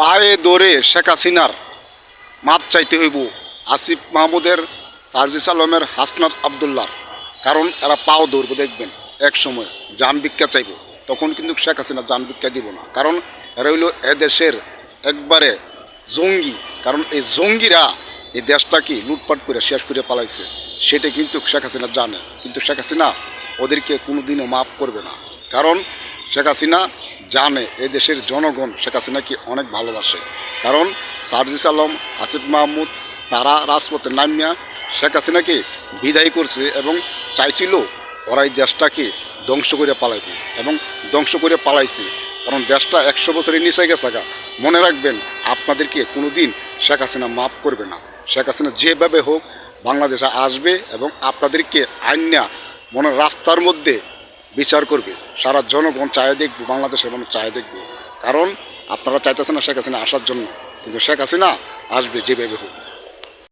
পায়ে ধরে শেখ হাসিনার মাপ চাইতে হইব আসিফ মাহমুদের, সার্জিস আলমের, হাসনাত আবদুল্লার। কারণ এরা পাও ধরবো, দেখবেন এক সময় জান ভিক্ষা চাইব, তখন কিন্তু শেখ হাসিনা জান ভিক্ষা দিব না। কারণ এরা হইল এদেশের একবারে জঙ্গি। কারণ এই জঙ্গিরা এই দেশটাকে লুটপাট করে শেষ করে পালাইছে, সেটা কিন্তু শেখ হাসিনা জানে। কিন্তু শেখ হাসিনা ওদেরকে কোনোদিনও মাফ করবে না। কারণ শেখ হাসিনা জানে এই দেশের জনগণ শেখ হাসিনাকে অনেক ভালোবাসে। কারণ সার্জিস আলম, আসিফ মাহমুদ তারা রাজপথে নামিয়া শেখ হাসিনাকে বিদায় করছে এবং চাইছিল ওরা এই দেশটাকে ধ্বংস করে পালাইব, এবং ধ্বংস করে পালাইছে। কারণ দেশটা 100 বছরের নিচে গেছে গা। মনে রাখবেন, আপনাদেরকে কোনো দিন শেখ হাসিনা মাফ করবে না। শেখ হাসিনা যেভাবে হোক বাংলাদেশে আসবে এবং আপনাদেরকে আইনা মনের রাস্তার মধ্যে বিচার করবে। সারা জনগণ চায় দেখবে, বাংলাদেশের মানুষ চায় দেখবে। কারণ আপনারা চাইতেছেন না শেখ হাসিনা আসার জন্য, কিন্তু শেখ হাসিনা আসবে যেভাবে হোক।